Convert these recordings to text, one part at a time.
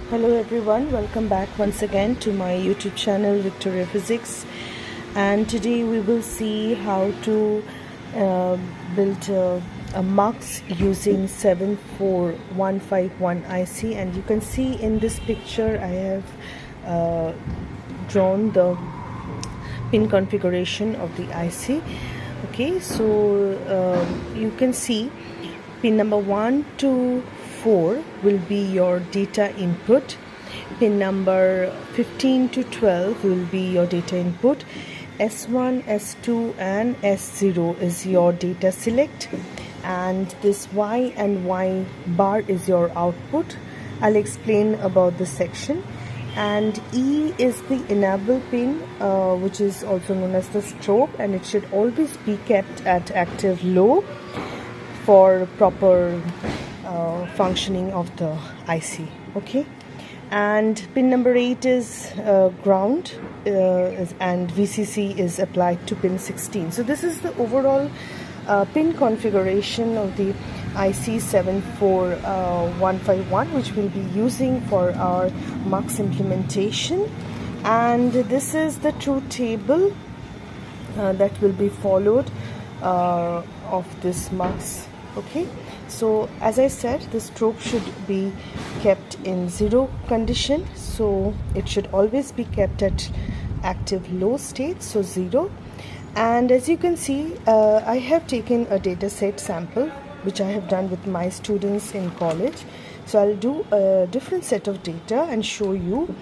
Hello everyone, welcome back once again to my YouTube channel Victoria Physics, and today we will see how to build a MUX using 74151 IC. And you can see in this picture I have drawn the pin configuration of the IC. Okay, so you can see pin number 1 to 4 will be your data input. Pin number 15 to 12 will be your data input. S1, S2 and S0 is your data select, and this Y and Y bar is your output. I'll explain about this section. And E is the enable pin, which is also known as the strobe, and it should always be kept at active low for proper functioning of the IC. Okay, and pin number 8 is ground, and VCC is applied to pin 16. So this is the overall pin configuration of the IC 74151, which we'll be using for our MUX implementation. And this is the truth table that will be followed of this MUX. Okay, so as I said, the strobe should be kept in 0 condition, so it should always be kept at active low state, so 0. And as you can see, I have taken a data set sample which I have done with my students in college. So I'll do a different set of data and show you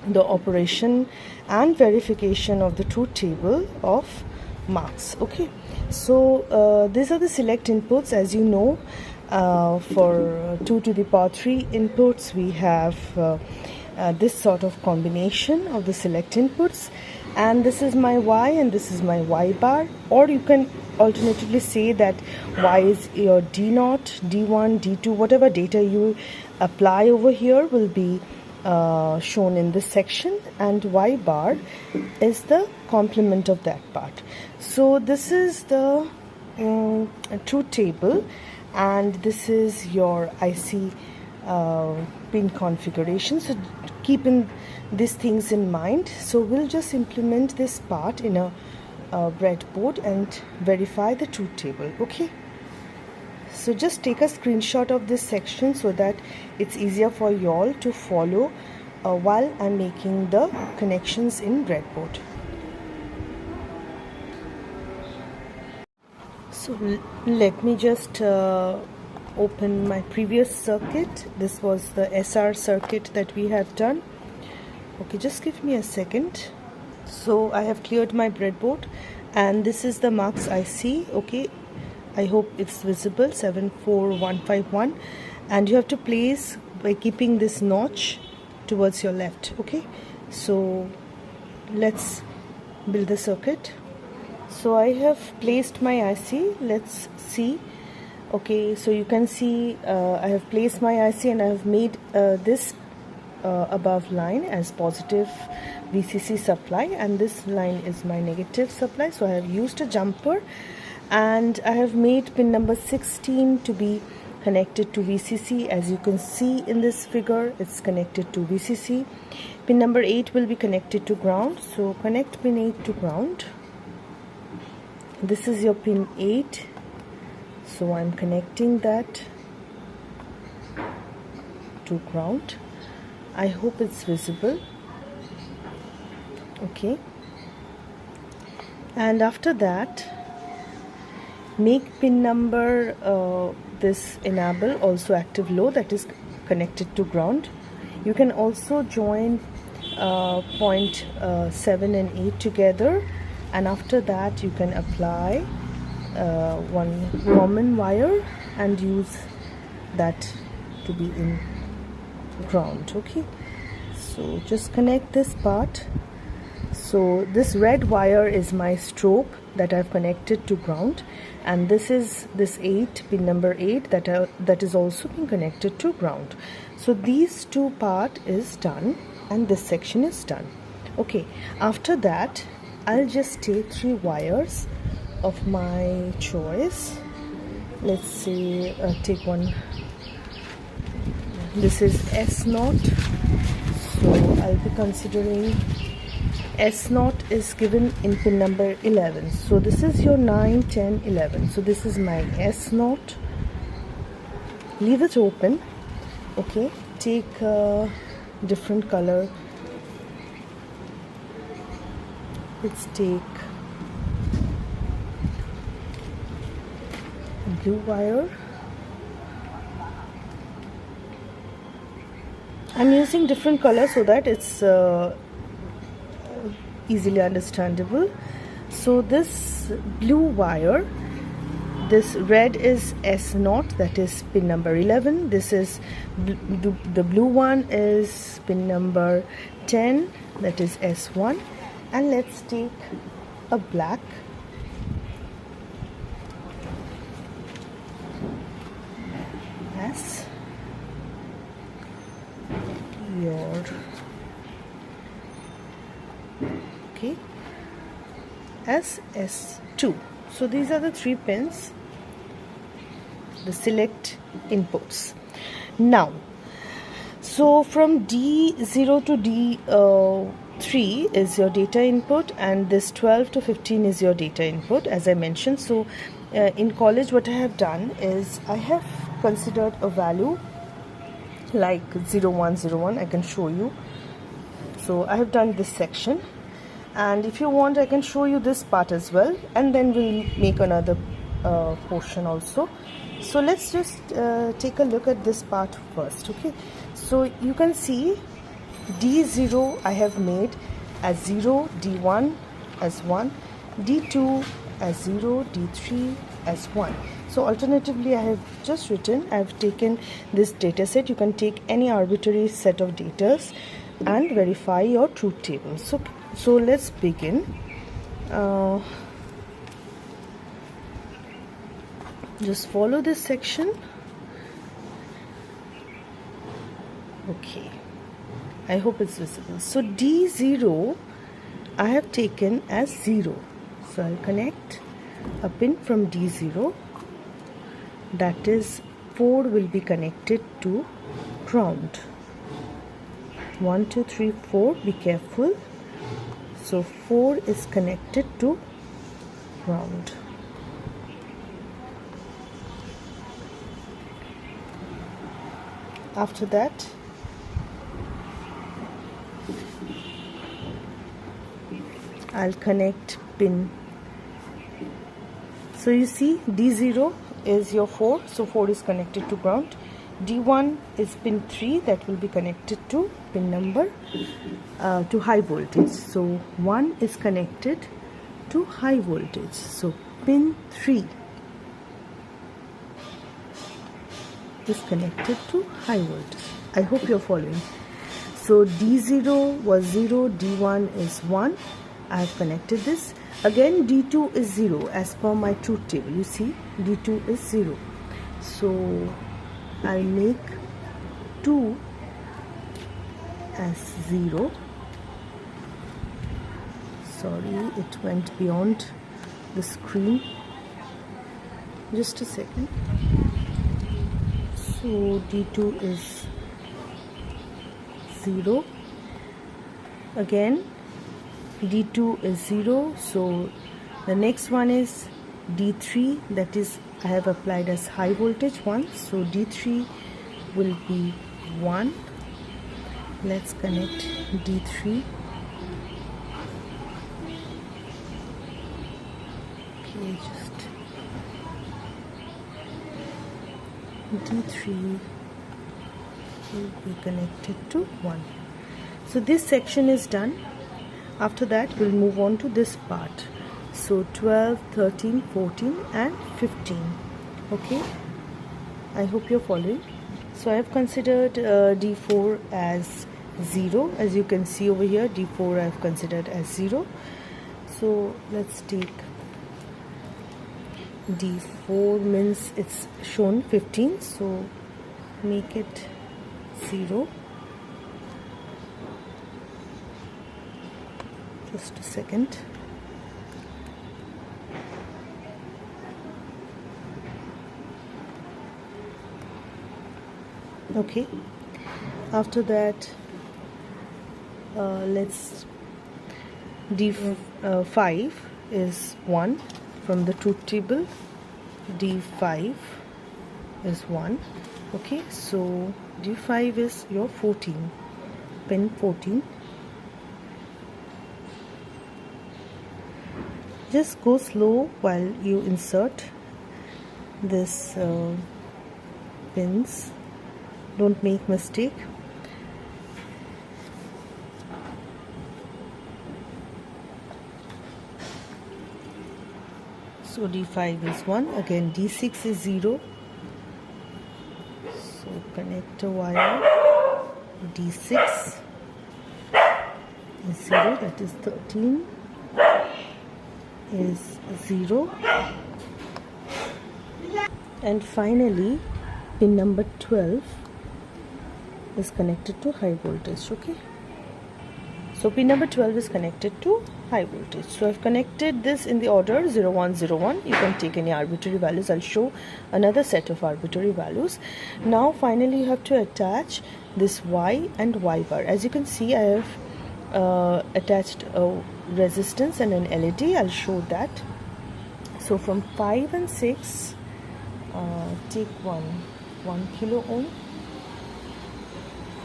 the operation and verification of the truth table of MUX. Okay, so these are the select inputs. As you know, for 2 to the power 3 inputs, we have this sort of combination of the select inputs, and this is my Y and this is my Y bar. Or you can alternatively say that Y is your D0, D1, D2, whatever data you apply over here will be shown in this section, and Y bar is the complement of that part. So this is the truth table, and this is your IC pin configuration. So keeping these things in mind, so we'll just implement this part in a breadboard and verify the truth table. Okay, so just take a screenshot of this section so that it's easier for you all to follow while I'm making the connections in breadboard. So let me just open my previous circuit. This was the SR circuit that we have done. Okay, just give me a second. So I have cleared my breadboard, and this is the MUX IC. Okay, I hope it's visible, 74151, and you have to place by keeping this notch towards your left. Okay, so let's build the circuit. So I have placed my IC. Let's see. Okay, so you can see I have placed my IC, and I have made this above line as positive VCC supply, and this line is my negative supply. So I have used a jumper, and I have made pin number 16 to be connected to VCC. As you can see in this figure, it's connected to VCC. Pin number 8 will be connected to ground, so connect pin 8 to ground. This is your pin 8, so I'm connecting that to ground. I hope it's visible. Okay, and after that, make pin number this enable also active low, that is connected to ground. You can also join point 7 and 8 together, and after that you can apply one common wire and use that to be in ground. Okay, so just connect this part. So this red wire is my strobe that I've connected to ground, and this is this 8, pin number 8, that is also being connected to ground. So these two part is done, and this section is done. Okay, after that I'll just take 3 wires of my choice. Let's say take one this is S0, so I'll be considering S0 is given in pin number 11. So this is your 9, 10, 11. So this is my S0. Leave it open. Okay, take a different color. Let's take blue wire. I'm using different colors so that it's easily understandable. So this blue wire, this red is S0, that is pin number 11. This is the blue one is pin number 10, that is S1. And let's take a black. As your as S2. So these are the 3 pins, the select inputs. Now, so from D0 to D3 is your data input, and this 12 to 15 is your data input, as I mentioned. So in college what I have done is I have considered a value like 0101. I can show you. So I have done this section, and if you want I can show you this part as well, and then we'll make another portion also. So let's just take a look at this part first. Okay, so you can see D0 I have made as 0, D1 as 1, D2 as 0, D3 as 1. So alternatively I have just written, I have taken this data set. You can take any arbitrary set of data and verify your truth table. So let's begin. Just follow this section. Okay, I hope it's visible. So D0 I have taken as 0. So I'll connect a pin from D0, that is 4 will be connected to ground. 1, 2, 3, 4, be careful. So 4 is connected to ground. After that, I'll connect pin. So you see D0 is your 4, so 4 is connected to ground. D1 is pin 3, that will be connected to pin number to high voltage. So 1 is connected to high voltage. So pin 3 is connected to high voltage. I hope you're following. So D0 was 0, D1 is 1. I have connected this. Again D2 is 0 as per my truth table. You see D2 is 0. So I'll make 2 as 0. Sorry, it went beyond the screen. Just a second. So D2 is 0. Again D2 is 0. So the next one is D3, that is I have applied as high voltage 1. So D3 will be 1. Let's connect D3. Okay, just D3 will be connected to 1. So this section is done. After that we'll move on to this part. So 12, 13, 14 and 15. Okay, I hope you're following. So I have considered D4 as 0. As you can see over here, D4 I have considered as 0. So let's take D4, means it's shown 15, so make it 0. Just a second. Okay, After that, let's D5 is 1 from the truth table. D5 is 1. Okay, so D5 is your 14, pin 14. Just go slow while you insert this pins. Don't make mistake. So D5 is 1. Again D6 is 0. So connect a wire. D6 is 0. That is 13 is 0. And finally pin number 12 is connected to high voltage. Okay, so pin number 12 is connected to high voltage. So I've connected this in the order 0 1 0 1. You can take any arbitrary values. I'll show another set of arbitrary values. Now finally you have to attach this Y and Y bar. As you can see, I have attached a resistance and an LED. I'll show that. So from 5 and 6, take 1 kilo ohm.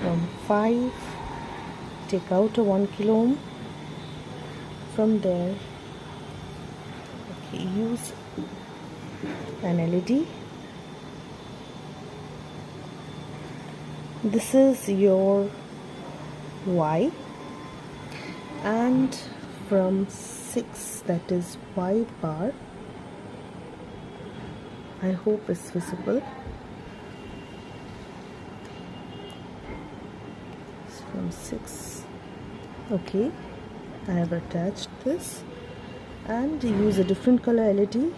From 5, take out a 1 kilo ohm. From there, okay, use an LED. This is your Y, and from 6, that is Y bar. I hope it's visible. It's from 6. Okay, I have attached this, and use a different color LED.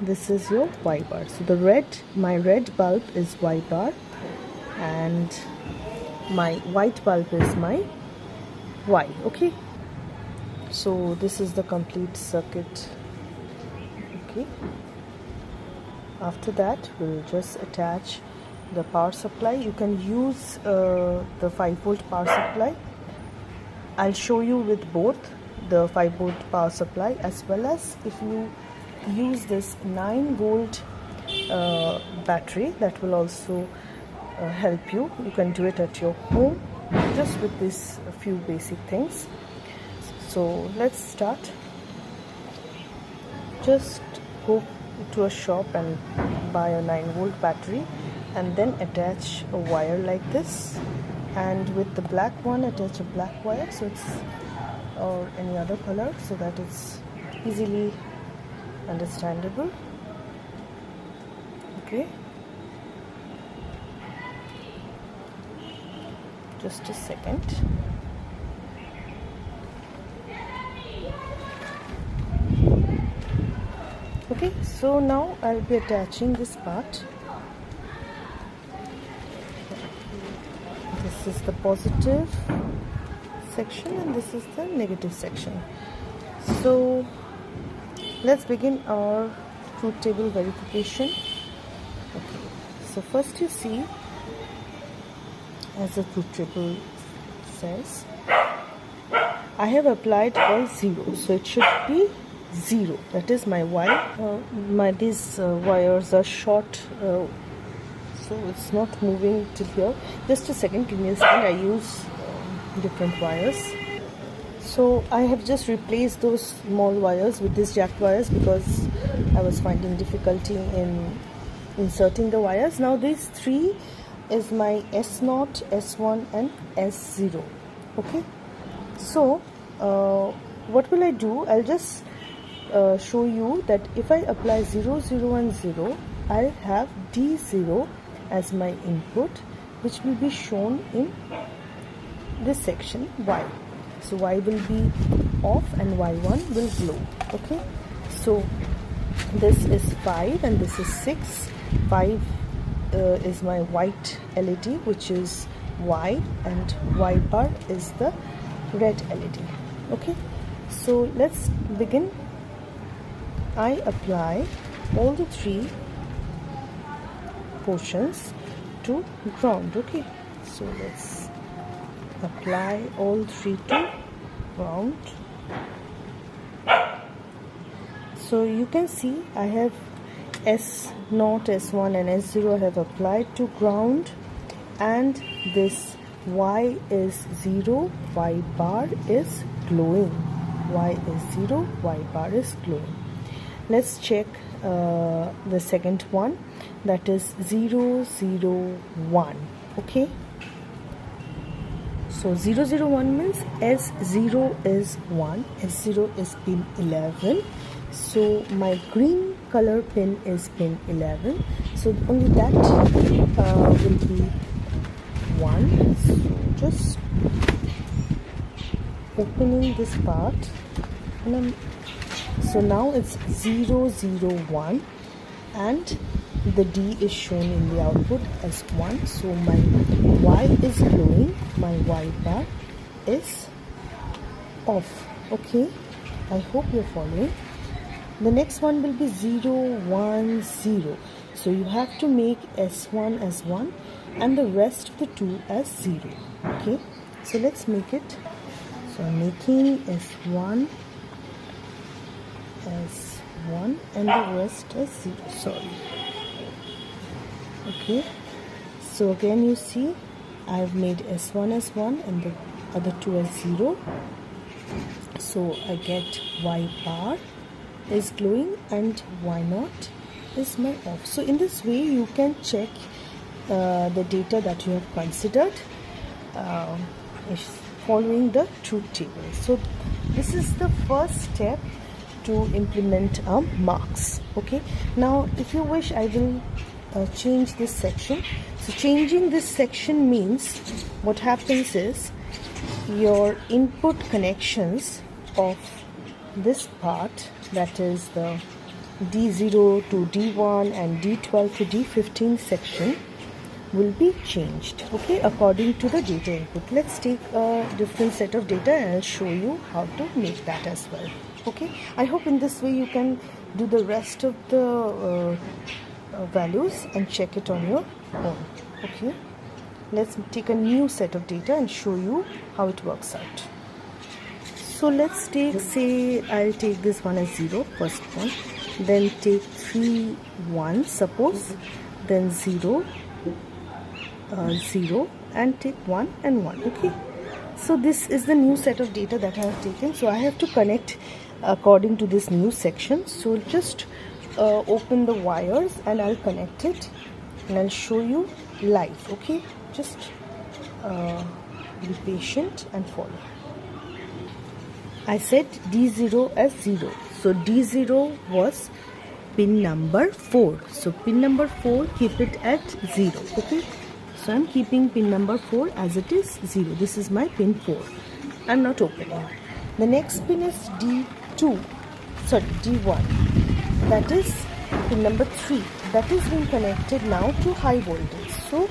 This is your Y bar. So my red bulb is Y bar, and my white bulb is my Y. Okay, so this is the complete circuit. Okay, after that we'll just attach the power supply. You can use the 5-volt power supply. I'll show you with both the 5-volt power supply, as well as if you use this 9-volt battery, that will also help you. You can do it at your home just with these few basic things. So let's start. Just go to a shop and buy a 9-volt battery, and then attach a wire like this, and with the black one attach a black wire, so it's, or any other color, so that it's easily understandable. Okay, just a second. Okay, so now I'll be attaching this part. This is the positive section and this is the negative section. So let's begin our truth table verification. Okay, so first you see, as the truth table says, I have applied all 0, so it should be 0. That is my Y. These wires are short, so it's not moving till here. Just a second, give me a second. I use different wires. So I have just replaced those small wires with these jack wires because I was finding difficulty in inserting the wires. Now these 3 is my S0, S1 and S0. Okay, so what will I do? I'll just show you that if I apply 0, 0 and 0, I'll have D0 as my input, which will be shown in this section Y. So Y will be off and Y1 will glow. Okay, so this is 5 and this is 6. 5 is my white LED, which is Y, and Y bar is the red LED. Okay, so let's begin. I apply all the 3 portions to ground. Okay, so let's apply all three to ground. So you can see I have S0, S1 and S0 I have applied to ground, and this Y is 0, Y bar is glowing. Y is 0, Y bar is glowing. Let's check the second one, that is 0, 0, 1. Okay, so 0, 0, 1 means S0 is 1, S0 is pin 11. So my green color pin is pin 11, so only that will be 1. So just opening this part, and so now it's 0, 0, 1, and the D is shown in the output as 1. So my Y is glowing, my Y bar is off. Okay, I hope you're following. The next one will be 0, 1, 0. So you have to make S1 as 1 and the rest of the 2 as 0. Okay, so let's make it. So I'm making S1 as 1 and the rest as 0. Sorry. Okay, so again you see I've made S1 as 1 and the other 2 as 0. So I get Y bar is glowing and Y0 is my off. So in this way you can check the data that you have considered is following the truth table. So this is the first step to implement marks. Okay, now if you wish I will change this section. So changing this section means what happens is your input connections of this part, that is the D0 to D1 and D12 to D15 section, will be changed, okay, according to the data input. Let's take a different set of data and I'll show you how to make that as well. Okay, I hope in this way you can do the rest of the values and check it on your own. Okay, let's take a new set of data and show you how it works out. So let's take, say I'll take this one as 0, first one, then take 3, 1 suppose, then 0, 0, and take 1 and 1. Okay, so this is the new set of data that I have taken. So I have to connect according to this new section. So just open the wires and I'll connect it and I'll show you live. Okay, just be patient and follow. I said D0 as 0. So D0 was pin number 4. So pin number 4, keep it at 0. Okay, so I'm keeping pin number 4 as it is 0. This is my pin 4. I'm not opening. The next pin is D1. That is pin number 3. That is being connected now to high voltage. So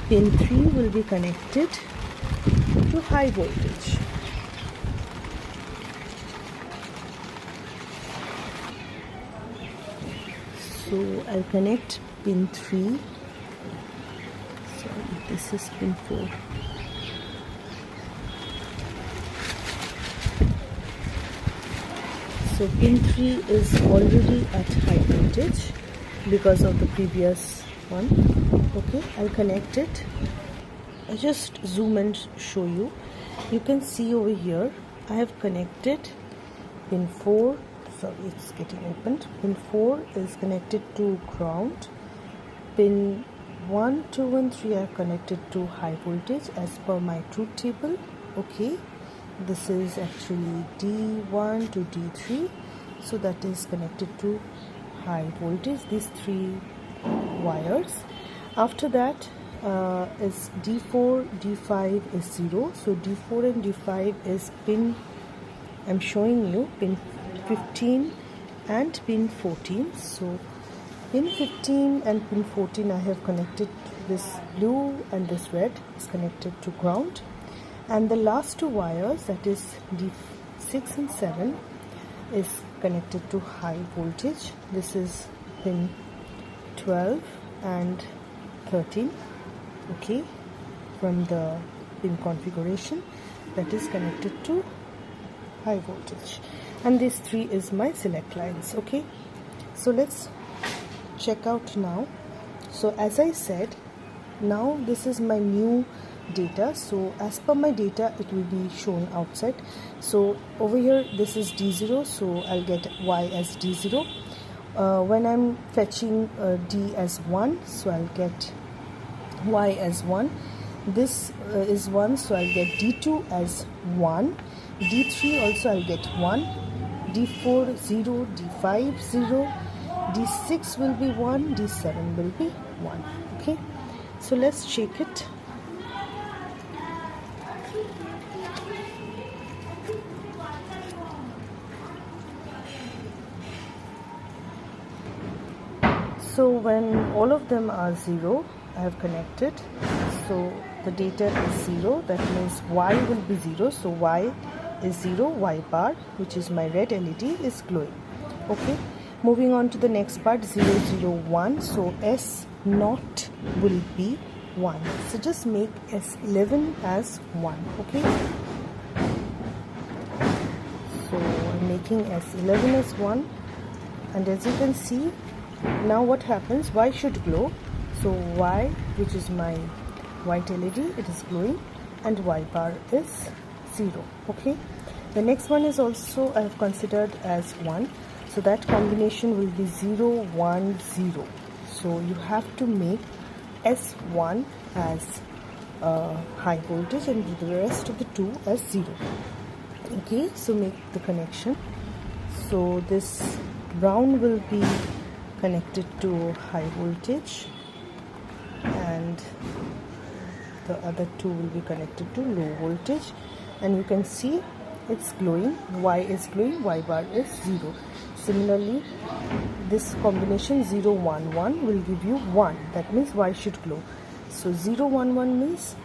pin 3 will be connected to high voltage. So I'll connect pin 3. Sorry, this is pin 4. So pin 3 is already at high voltage because of the previous one. Okay, I'll connect it. I'll just zoom and show you. You can see over here I have connected pin 4. Sorry, it's getting opened. Pin 4 is connected to ground. Pin 1, 2 and 3 are connected to high voltage as per my truth table. Okay, this is actually D1 to D3, so that is connected to high voltage, these 3 wires. After that is D4, D5 is 0. So D4 and D5 is pin, I'm showing you, pin 15 and pin 14. So pin 15 and pin 14 I have connected to this blue, and this red is connected to ground, and the last 2 wires, that is D6 and 7, is connected to high voltage. This is pin 12 and 13. okay, from the pin configuration that is connected to high voltage, and this 3 is my select lines. Okay, so let's check out now. So as I said, now this is my new data, so as per my data it will be shown outside. So over here this is D0, so I'll get Y as D0. When I'm fetching D as 1, so I'll get Y as 1. This is 1, so I'll get D2 as 1. D3 also I'll get 1. D4 0, D5 0, D6 will be 1, D7 will be 1. Okay, so let's check it. So when all of them are 0, I have connected, so the data is 0, that means Y will be 0, so Y is 0, Y bar, which is my red LED, is glowing. Okay, moving on to the next part, 0 0 1, so S0 will be 1, so just make S11 as 1. Okay, so I'm making S11 as 1, and as you can see, now what happens, Y should glow, so Y, which is my white LED, it is glowing, and Y bar is 0. Okay, the next one is also I have considered as 1, so that combination will be 0 1 0, so you have to make S1 as high voltage and the rest of the 2 as 0. Okay, so make the connection. So this brown will be connected to high voltage and the other 2 will be connected to low voltage, and you can see it's glowing, Y is glowing, Y bar is 0. Similarly, this combination 0 1 1 will give you 1, that means Y should glow. So 0 1 1 means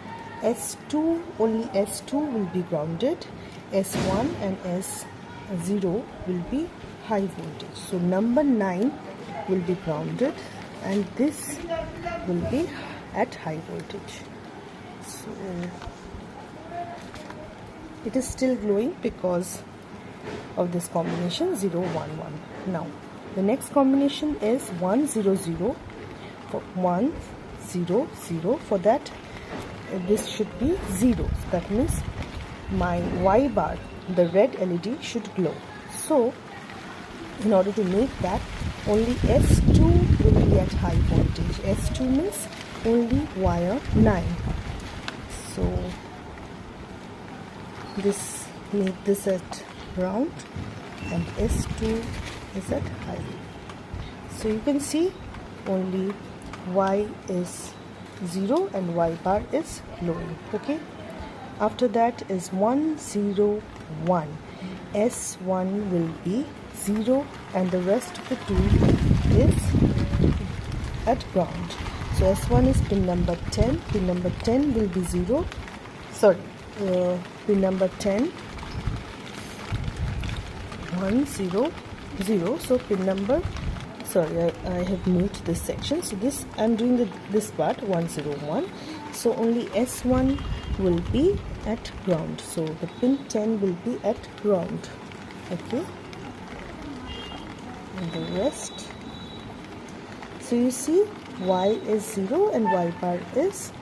S2, only S2 will be grounded, S1 and S0 will be high voltage. So number 9 will be grounded and this will be at high voltage. So it is still glowing because of this combination 0 1 1. Now the next combination is 1 0 0. For 1 0 0, for that this should be 0, that means my Y bar, the red LED, should glow. So in order to make that, only S2 will be at high voltage. S2 means only wire 9. So this, make this at ground and S2 is at high. So you can see only Y is 0 and Y bar is glowing. Okay, after that is 1 0 1. S1 will be 0 and the rest of the 2 is at ground. So S1 is pin number 10. Pin number 10 will be 0. Sorry, pin number 10, 1 0 0. So pin number, sorry, I have moved this section. So this I'm doing this part 1 0 1. So only S1 will be at ground. So the pin 10 will be at ground. Okay, and the rest. So you see Y is 0 and Y bar is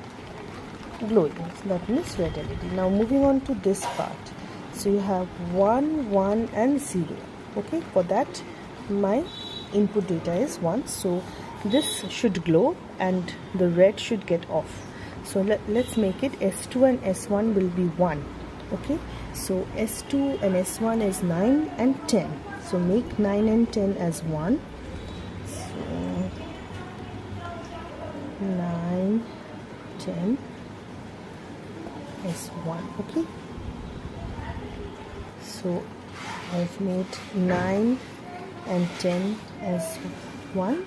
glowing. So that means red LED. Now moving on to this part. So you have 1 1 and 0. Okay, for that my input data is 1. So this should glow and the red should get off. So let's make it S2 and S1 will be 1. Okay, so S2 and S1 is 9 and 10. So make 9 and 10 as 1. So 9 10 S1. Okay, so I've made 9 and 10 as 1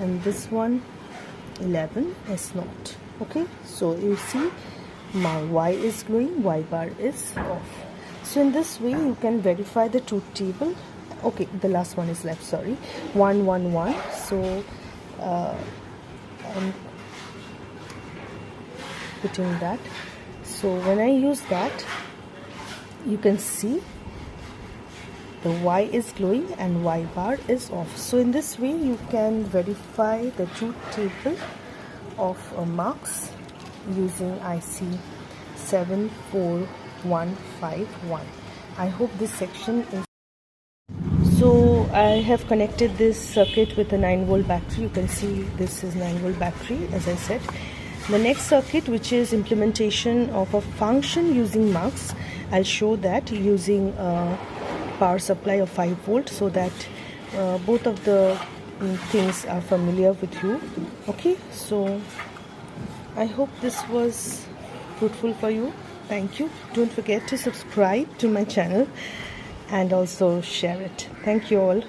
and this one 11 as not. Okay, so you see my Y is glowing, Y bar is off. So in this way you can verify the truth table. Okay, the last one is left, sorry, 1 1 1. So putting that. So when I use that, you can see the Y is glowing and Y bar is off. So in this way you can verify the truth table of marks using IC 74151. I hope this section is. So I have connected this circuit with a 9-volt battery. You can see this is 9-volt battery, as I said. The next circuit, which is implementation of a function using mux, I'll show that using a power supply of 5 volts, so that both of the things are familiar with you. Okay, so I hope this was fruitful for you. Thank you. Don't forget to subscribe to my channel and also share it. Thank you all.